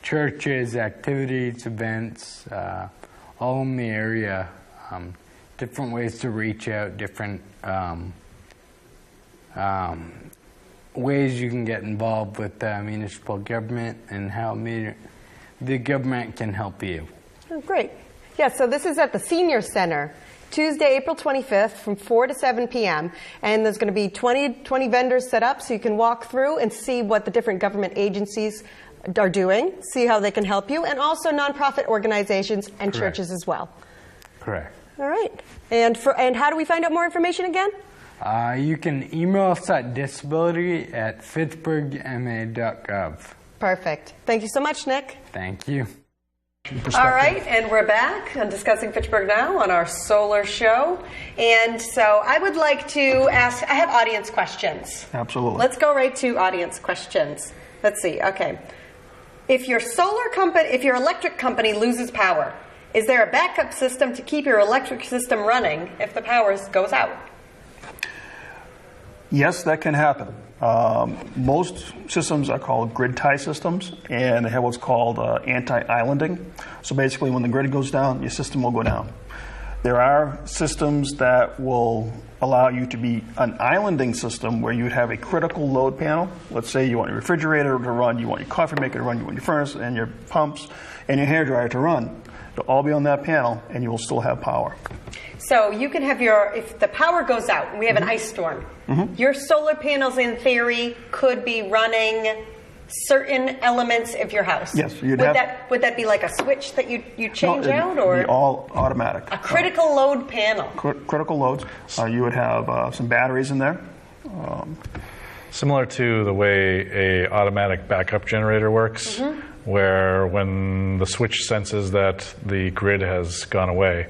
Churches, activities, events, all in the area. Different ways to reach out, different ways you can get involved with municipal government and how the government can help you. Oh, great. Yeah, so this is at the Senior Center. Tuesday, April 25th from 4 to 7 p.m. And there's going to be 20 vendors set up so you can walk through and see what the different government agencies are doing, see how they can help you, and also nonprofit organizations and Correct. churches as well. Correct. All right. And how do we find out more information again? You can email us at disability@fitchburgma.gov. Perfect. Thank you so much, Nick. Thank you. All right, and we're back on Discussing Fitchburg Now on our solar show. And so I would like to ask, I have audience questions. Absolutely. Let's go right to audience questions. Let's see, okay. If your electric company loses power, is there a backup system to keep your electric system running if the power goes out? Yes, that can happen. Most systems are called grid tie systems, and they have what's called anti-islanding. So basically, when the grid goes down, your system will go down. There are systems that will allow you to be an islanding system where you would have a critical load panel. Let's say you want your refrigerator to run, you want your coffee maker to run, you want your furnace and your pumps and your hairdryer to run. They'll all be on that panel, and you will still have power. So you can have if the power goes out and we have an ice storm, your solar panels in theory could be running certain elements of your house. Yes, would that be like a switch that you change out, or it'd be all automatic? A critical load panel. Critical loads. You would have some batteries in there. Similar to the way a automatic backup generator works, where when the switch senses that the grid has gone away,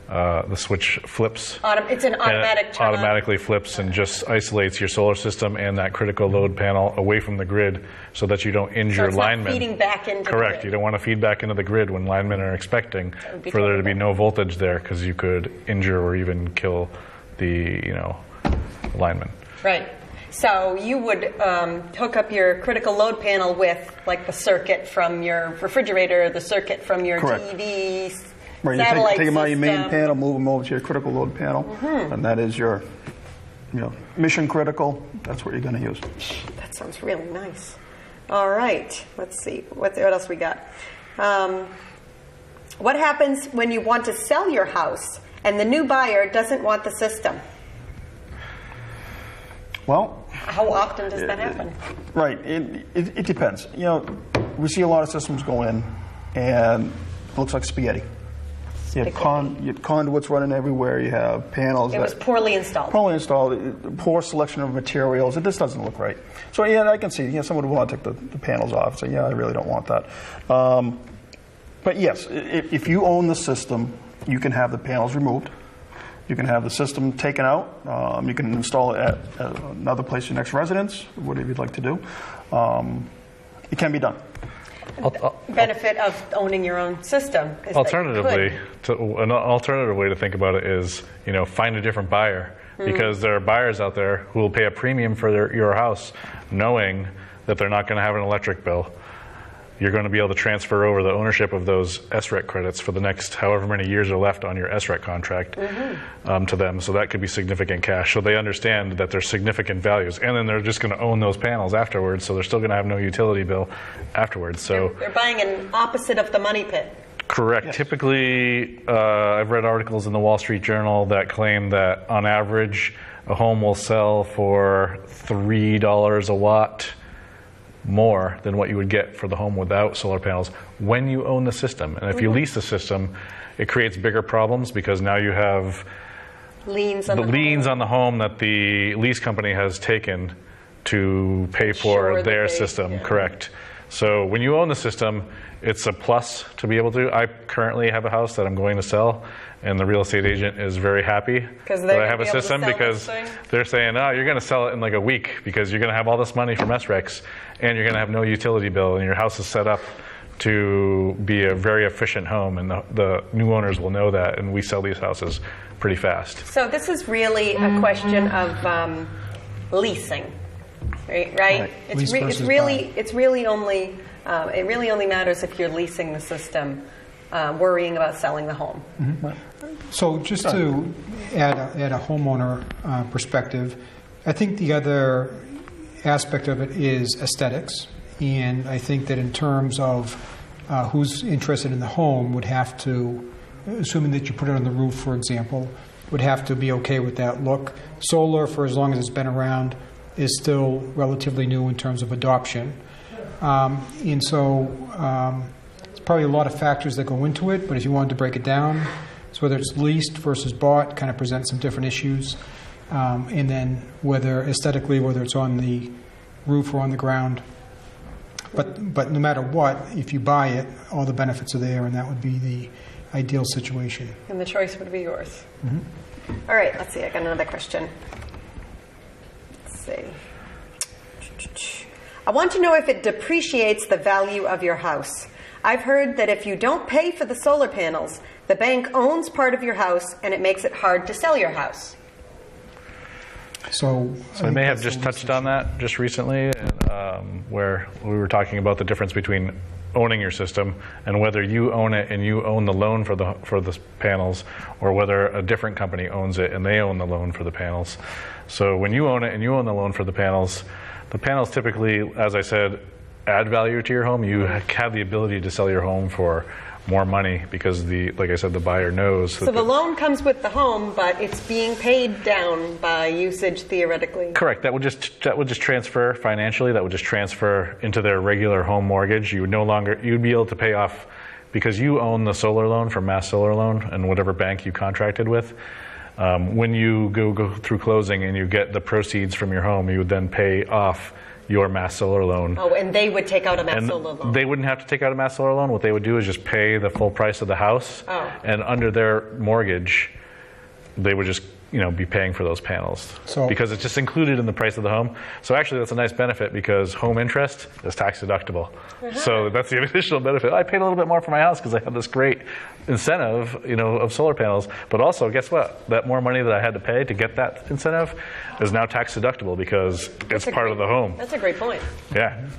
the switch flips. It's an automatic turn on. Automatically flips and just isolates your solar system and that critical load panel away from the grid so that you don't injure linemen. Not feeding back into Correct. the grid. You don't want to feed back into the grid when linemen are expecting for there to be no voltage there, because you could injure or even kill the lineman. Right. So you would hook up your critical load panel with like the circuit from your refrigerator, the circuit from your Correct. TV. Right, you take them out of your main panel, move them over to your critical load panel, and that is your, mission critical. That's what you're going to use. That sounds really nice. All right, let's see what else we got. What happens when you want to sell your house and the new buyer doesn't want the system? Well, how often does that happen? Right, it depends. We see a lot of systems go in, and it looks like spaghetti. You have conduits running everywhere. You have panels. It was poorly installed. Poorly installed. Poor selection of materials. It just doesn't look right. So I can see. Someone would want to take the panels off. And say, I really don't want that. But yes, if you own the system, you can have the panels removed. You can have the system taken out. You can install it at another place, your next residence, whatever you'd like to do. It can be done. Benefit of owning your own system is Alternatively, an alternative way to think about it is, find a different buyer, because there are buyers out there who will pay a premium for your house, knowing that they're not going to have an electric bill. You're going to be able to transfer over the ownership of those SREC credits for the next however many years are left on your SREC contract to them. So that could be significant cash. So they understand that there's significant values. And then they're just going to own those panels afterwards. So they're still going to have no utility bill afterwards. So they're buying an opposite of the money pit. Correct. Yes. Typically, I've read articles in the Wall Street Journal that claim that on average, a home will sell for $3 a watt more than what you would get for the home without solar panels when you own the system. And if you lease the system, it creates bigger problems, because now you have liens on the home that the lease company has taken to pay for their system. Correct. So when you own the system, it's a plus to be able to. I currently have a house that I'm going to sell, and the real estate agent is very happy that I have a system, because they're saying, you're going to sell it in like a week because you're going to have all this money from SRECs and you're going to have no utility bill, and your house is set up to be a very efficient home, and the new owners will know that, and we sell these houses pretty fast. So this is really a question of leasing, right? It really only matters if you're leasing the system, worrying about selling the home. So just to add a homeowner perspective, I think the other aspect of it is aesthetics. And I think that in terms of who's interested in the home would have to, assuming that you put it on the roof, for example, would have to be okay with that look. Solar, for as long as it's been around, is still relatively new in terms of adoption. And so there's probably a lot of factors that go into it, but if you wanted to break it down, so whether it's leased versus bought kind of presents some different issues. And then whether aesthetically, whether it's on the roof or on the ground. But no matter what, if you buy it, all the benefits are there, and that would be the ideal situation. And the choice would be yours. All right, let's see. I got another question. Let's see. I want to know if it depreciates the value of your house. I've heard that if you don't pay for the solar panels, the bank owns part of your house and it makes it hard to sell your house. So So we may have just touched on that just recently, where we were talking about the difference between owning your system and whether you own it and you own the loan for the panels, or whether a different company owns it and they own the loan for the panels. So when you own it and you own the loan for the panels typically, as I said, add value to your home. You have the ability to sell your home for more money because like I said, the buyer knows. So the loan comes with the home, but it's being paid down by usage theoretically. Correct. That would just transfer financially. That would just transfer into their regular home mortgage. You'd be able to pay off because you own the solar loan from Mass Solar Loan and whatever bank you contracted with. When you go through closing and you get the proceeds from your home, you would then pay off your Mass Solar Loan. Oh, and they would take out a Mass Solar loan. They wouldn't have to take out a Mass Solar Loan. What they would do is just pay the full price of the house. Oh. And under their mortgage, they would just be paying for those panels. Because it's just included in the price of the home. So actually that's a nice benefit because home interest is tax deductible. So that's the additional benefit. I paid a little bit more for my house because I have this great incentive, of solar panels. But also, guess what? That more money that I had to pay to get that incentive is now tax deductible because it's part of the home. That's a great point. Yeah.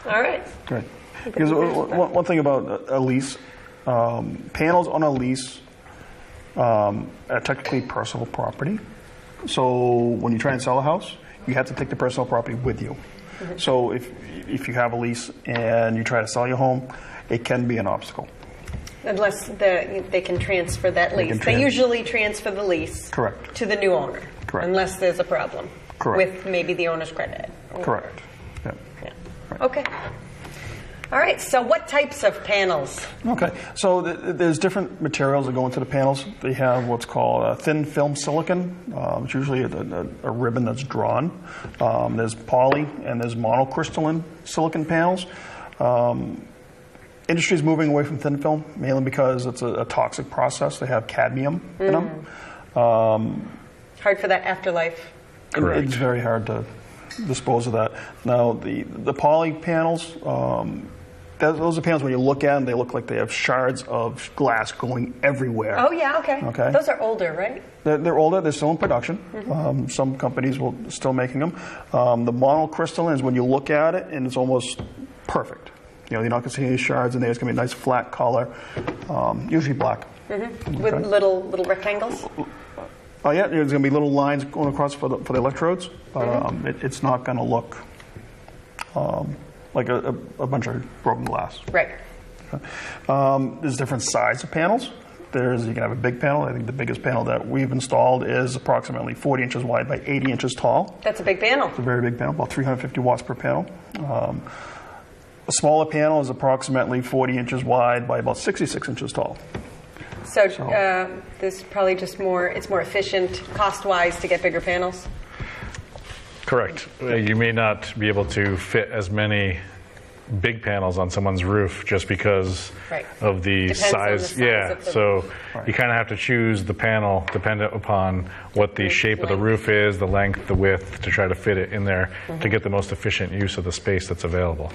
All right. Great. Because one thing about a lease, panels on a lease are technically personal property. So when you try and sell a house, you have to take the personal property with you. Mm-hmm. So if you have a lease and you try to sell your home, it can be an obstacle. Unless they can transfer that lease. They usually transfer the lease Correct. to the new owner. Correct. Unless there's a problem. Correct. With maybe the owner's credit. Correct. Yeah. Right. Okay. All right, so what types of panels? Okay, so there's different materials that go into the panels. They have what's called thin film silicon. It's usually a ribbon that's drawn. There's poly and there's monocrystalline silicon panels. Industry is moving away from thin film, mainly because it's a toxic process. They have cadmium in them. Hard for that afterlife. Correct. It's very hard to dispose of that. Now, the poly panels, those are panels when you look at them, they look like they have shards of glass going everywhere. Oh, yeah, okay. Those are older, right? They're older. They're still in production. Mm-hmm. Some companies will still making them. The monocrystalline is when you look at it and it's almost perfect. You're not going to see any shards in there. It's going to be a nice flat color, usually black. Mm-hmm. With little rectangles? Oh yeah, there's going to be little lines going across for the electrodes, but it's not going to look like a bunch of broken glass. Right. There's different size of panels. You can have a big panel. I think the biggest panel that we've installed is approximately 40 inches wide by 80 inches tall. That's a big panel. It's a very big panel, about 350 watts per panel. A smaller panel is approximately 40 inches wide by about 66 inches tall. So there's probably it's more efficient cost-wise to get bigger panels? Correct. You may not be able to fit as many big panels on someone's roof just because of the size. Of the so you kind of have to choose the panel dependent upon what the shape of the roof is, the length, the width, to try to fit it in there to get the most efficient use of the space that's available.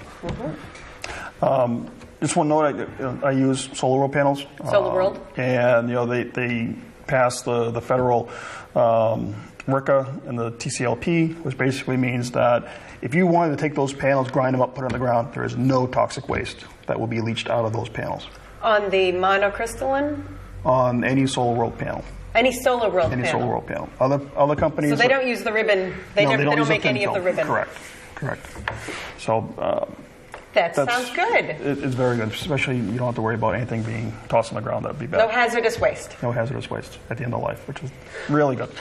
Just one note, I use Solar World panels. Solar World? And they passed the federal RCRA and the TCLP, which basically means that if you wanted to take those panels, grind them up, put them on the ground, there is no toxic waste that will be leached out of those panels. On the monocrystalline? On any Solar World panel. Any Solar World panel? Any Solar World panel. Other companies... So they don't use the ribbon? They don't make any of the ribbon? Correct. So... That sounds good. It's very good, especially you don't have to worry about anything being tossed on the ground. That would be bad. No hazardous waste. No hazardous waste at the end of life, which is really good.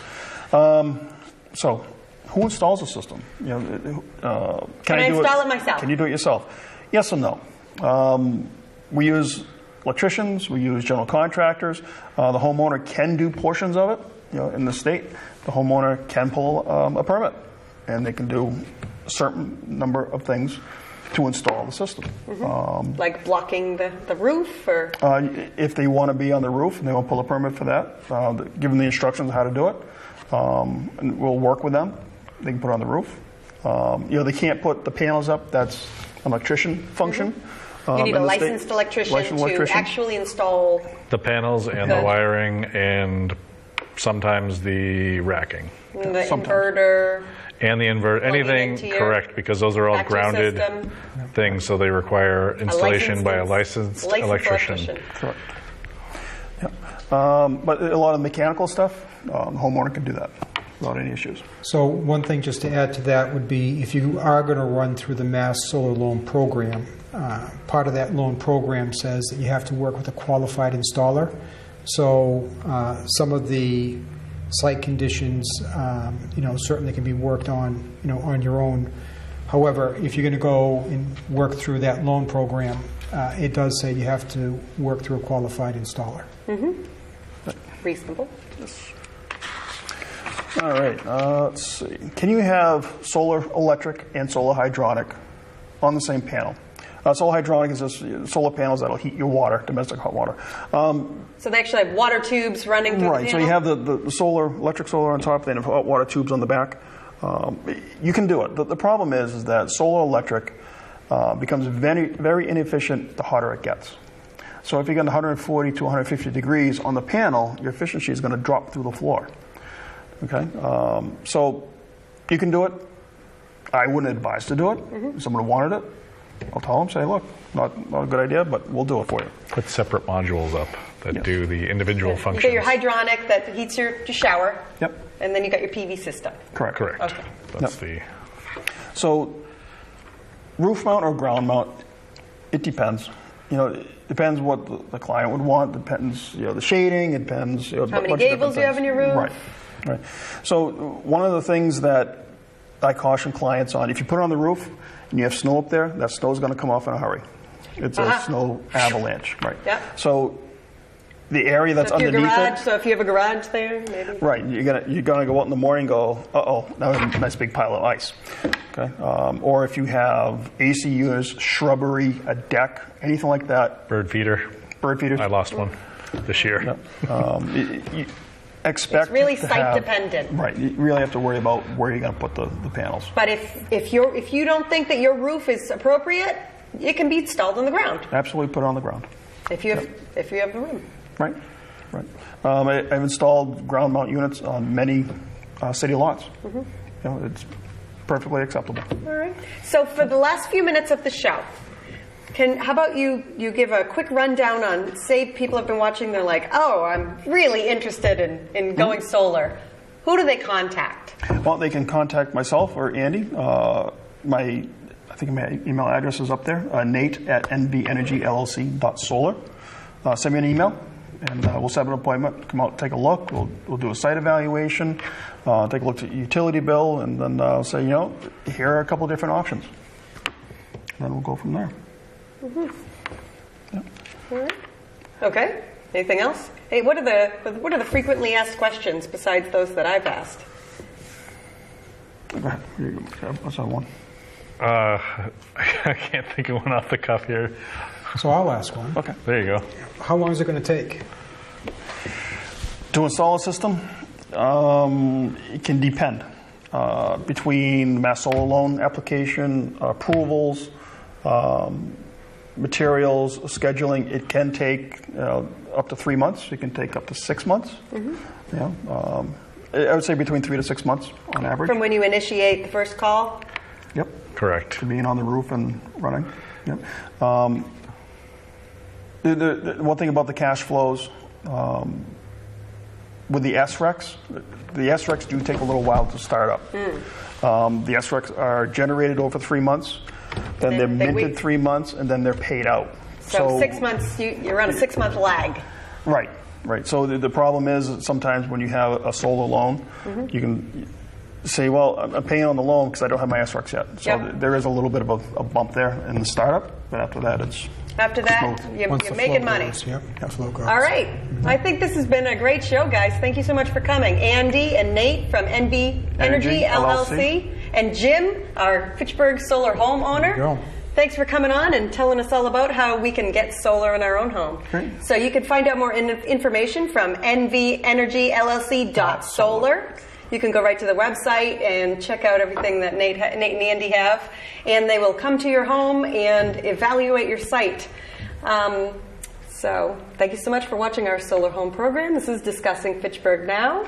So, who installs the system? Can I install it myself? Can you do it yourself? Yes and no. We use electricians. We use general contractors. The homeowner can do portions of it. In the state, the homeowner can pull a permit, and they can do a certain number of things to install the system. Like blocking the roof? Or if they want to be on the roof and they want to pull a permit for that, give them the instructions on how to do it, and we'll work with them. They can put it on the roof. They can't put the panels up. That's an electrician function. You need a licensed electrician to actually install the panels and the wiring and sometimes the racking. And the Sometimes. inverter. And the inverter, anything, into your correct, because those are all battery grounded system. things, so they require installation by a licensed electrician. Correct. Yep. But a lot of mechanical stuff, the homeowner can do that without any issues. So one thing just to add to that would be if you are going to run through the Mass Solar Loan Program, part of that loan program says that you have to work with a qualified installer. So some of the site conditions, certainly can be worked on, on your own. However, if you're going to go and work through that loan program, it does say you have to work through a qualified installer. Reasonable. All right, let's see. Can you have solar electric and solar hydronic on the same panel? Solar hydronic is just solar panels that'll heat your water, domestic hot water. So they actually have water tubes running through Right, the so panel? you have the solar, electric solar on top, then have hot water tubes on the back. You can do it. The problem is that solar electric becomes very, very inefficient the hotter it gets. So if you get 140 to 150 degrees on the panel, your efficiency is going to drop through the floor. Okay, so you can do it. I wouldn't advise to do it. If someone wanted it, I'll tell them, say, look, not a good idea, but we'll do it for you. Put separate modules up that do the individual You functions. get your hydronic that heats your shower. Yep. And then you got your PV system. Correct. Okay. That's the So roof mount or ground mount, it depends. It depends what the client would want. Depends, the shading. It depends. How many gables you have in your roof? Right. So one of the things that I caution clients on, if you put it on the roof and you have snow up there, that snow's going to come off in a hurry. It's a snow avalanche, right? Yeah. So the area that's So if underneath it. So if you have a garage there, maybe. Right, you're gonna go out in the morning and go, that was a nice big pile of ice. Okay, or if you have AC units, shrubbery, a deck, anything like that. bird feeder. Bird feeders. I lost one this year. You expect It's really to site have- dependent. Right, you really have to worry about where you're gonna put the panels. But if you don't think that your roof is appropriate, it can be installed on the ground Absolutely, put it on the ground. if you have the room. Right. I've installed ground mount units on many city lots. It's perfectly acceptable. All right. So for the last few minutes of the show, how about you give a quick rundown on, say people have been watching, they're like, oh, I'm really interested in going solar. Who do they contact? Well, they can contact myself or Andy. I think my email address is up there, nate@nvenergyllc.solar. Send me an email, and we'll set an appointment. Come out, take a look. We'll do a site evaluation, take a look at your utility bill, and then say, here are a couple of different options. And then we'll go from there. All right. Okay. Anything else? Hey, what are the frequently asked questions besides those that I've asked? Go ahead. Here you go. What's that one? I can't think of one off the cuff here. So I'll ask one. Okay. There you go. How long is it going to take? To install a system, it can depend. Between Mass Solar Loan application, approvals, materials, scheduling, it can take up to 3 months. It can take up to 6 months. I would say between 3 to 6 months on average. From when you initiate the first call? Yep. Correct. To being on the roof and running. Yep. The one thing about the cash flows, with the SRECs, the SRECs do take a little while to start up. The SRECs are generated over 3 months, then they're minted 3 months, and then they're paid out. So 6 months, you're on a 6 month lag. Right. So the problem is that sometimes when you have a solar loan, you can say, well, I'm paying on the loan because I don't have my SRECs yet. So there is a little bit of a bump there in the startup, but after that it's you're Once the making flow money. goes, yep, the flow goes. All right. I think this has been a great show, guys. Thank you so much for coming. Andy and Nate from NV Energy LLC, and Jim, our Fitchburg solar homeowner. Go. Thanks for coming on and telling us all about how we can get solar in our own home. Great. So you can find out more information from nvenergyllc.solar. You can go right to the website and check out everything that Nate and Andy have, and they will come to your home and evaluate your site. So thank you so much for watching our solar home program. This is Discussing Fitchburg Now.